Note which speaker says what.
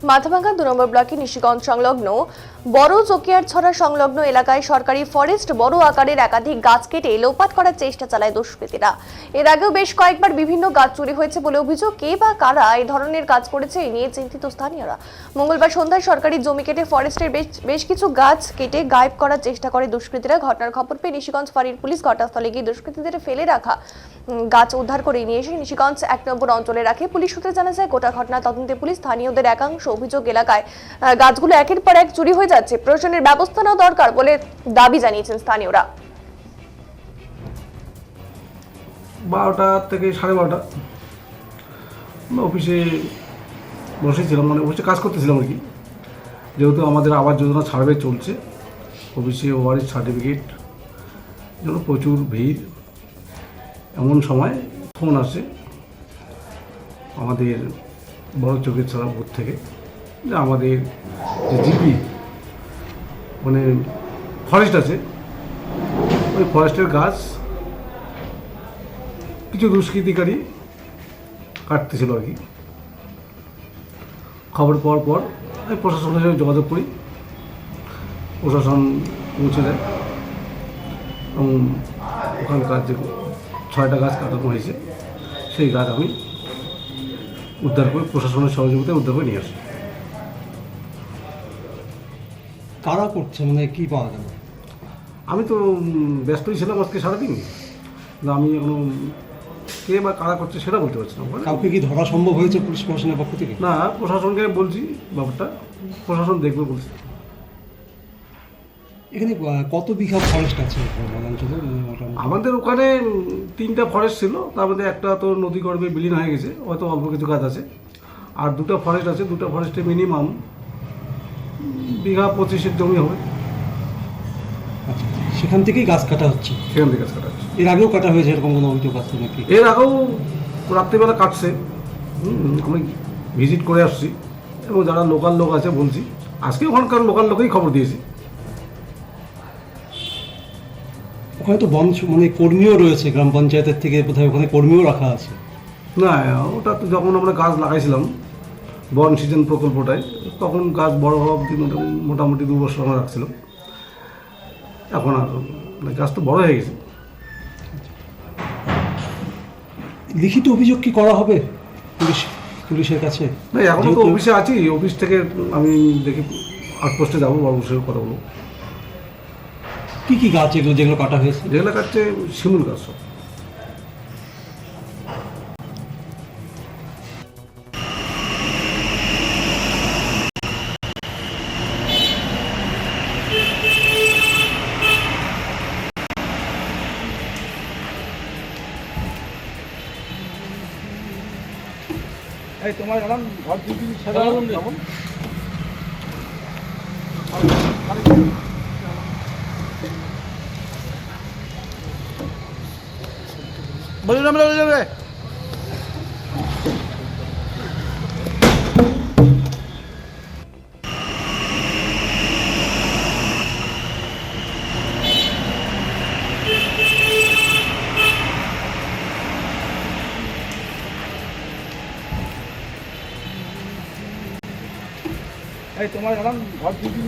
Speaker 1: মাথাভাঙ্গা ২ নম্বর ব্লকে নিশিগঞ্জ সংলগ্ন বড় চকিয়ারছড়া সংলগ্ন এলাকায় সরকারি ফরেস্ট বড় আকারের একাধিক গাছ কেটে লোপাট করার চেষ্টা চালায় দুষ্কৃতীরা। এর আগেও বেশ কয়েকবার বিভিন্ন গাছ চুরি হয়েছে বলে অভিযোগ। কে বা কারা এই ধরনের কাজ করেছে এই নিয়ে চিন্তিত স্থানীয়রা। মঙ্গলবার সন্ধ্যায় সরকারি জমি কেটে ফরেস্টের বেশ কিছু গাছ কেটে গায়েব করার চেষ্টা করে দুষ্কৃতীরা। ঘটনার খবর পেয়ে নিশিগঞ্জ ফাঁড়ির পুলিশ ঘটনাস্থলে গিয়ে দুষ্কৃতীদের ফেলে রাখা গাছ উদ্ধার করে নিয়ে এসে নিশিগঞ্জ ১ নম্বর অঞ্চলে রাখে। পুলিশ সূত্রে জানা যায়, গোটা ঘটনা তদন্তে পুলিশ স্থানীয়দের একাংশ অভিযোগ এলাকায় গাছগুলো একের পর এক চুরি হয়ে যাচ্ছে, প্রশাসনের ব্যবস্থা নেওয়া দরকার বলে দাবি জানিয়েছেন স্থানীয়রা।
Speaker 2: 12টা থেকে 12:30 অফিসে বসেছিলাম, মানে অফিসে কাজ করতেছিলাম আর কি। যেহেতু আমাদের আবাস যোজনা সার্ভে চলছে, অফিসে ওয়ারিশ সার্টিফিকেট জন্য প্রচুর ভিড়। এমন সময় ফোন আসে আমাদের বড় চকিয়ারছড়া বুথ থেকে যে আমাদের যে জিপি মানে ফরেস্ট আছে, ওই ফরেস্টের গাছ কিছু দুষ্কৃতিকারী কাটতেছিল আর কি। খবর পাওয়ার পর আমি প্রশাসনের সাথে যোগাযোগ করি, প্রশাসন পৌঁছে দেয় এবং ওখানকার যে 6টা গাছ কাটানো হয়েছে সেই গাছ আমি উদ্ধার করে প্রশাসনের সহযোগিতায় উদ্ধার করে নিয়ে আসি।
Speaker 3: কারা করছে, মানে কি পাওয়া গেল?
Speaker 2: আমি তো ব্যস্তই ছিলাম আজকে সারাদিন, কিন্তু আমি এখনো কে বা কারা করছে সেটা বলতে পারছি না।
Speaker 3: কাউকে কি ধরা সম্ভব হয়েছে পুলিশ প্রশাসনের পক্ষ থেকে?
Speaker 2: না, প্রশাসনকে বলছি ব্যাপারটা, প্রশাসন দেখবে বলছে।
Speaker 3: এখানে কত বিঘা ফরেস্ট আছে বনাঞ্চলে?
Speaker 2: আমাদের ওখানে 3টা ফরেস্ট ছিল, তার মধ্যে একটা তো নদীগর্ভে বিলীন হয়ে গেছে, হয়তো অল্প কিছু গাছ আছে। আর 2টা ফরেস্ট আছে, 2টা ফরেস্টে মিনিমাম বিঘা 25-এর জমি হবে।
Speaker 3: আচ্ছা, সেখান থেকেই গাছ কাটা হচ্ছে?
Speaker 2: সেখান থেকে গাছ কাটা হচ্ছে।
Speaker 3: এর আগেও কাটা হয়েছে এরকম কোনো অভিযোগ আছে নাকি?
Speaker 2: এর আগেও রাত্রিবেলা কাটছে, আমি ভিজিট করে আসছি এবং যারা লোকাল লোক আছে বলছি, আজকে ওখানকার লোকাল লোকেই খবর দিয়েছি।
Speaker 3: ওখানে তো বন মানে কর্মীও রয়েছে গ্রাম পঞ্চায়েতের থেকে, কোথায় ওখানে কর্মীও রাখা আছে?
Speaker 2: না, ওটা তো যখন আমরা গাছ লাগাইছিলাম বন সিজন প্রকল্পটায়, তখন গাছ বড় হওয়া অবধি মোটামুটি 2 বছর আমরা রাখছিলাম। এখন আর গাছ তো বড় হয়ে গেছে।
Speaker 3: লিখিত অভিযোগ কি করা হবে পুলিশের কাছে?
Speaker 2: না, এখনও তো অফিসে আছি, অফিস থেকে আমি দেখি আউটপোস্টে যাবো, বড় অফিসের কথা বলবো।
Speaker 3: কি কি গাছ এগুলো যেগুলো কাটা হয়েছে?
Speaker 2: যেগুলো কাটছে শিমুল গাছ সব। এই তোমার এলাম ঘর দিদি সাধারণ কেমন বলি না যাবে। এই তোমার এলাম ঘর দিদি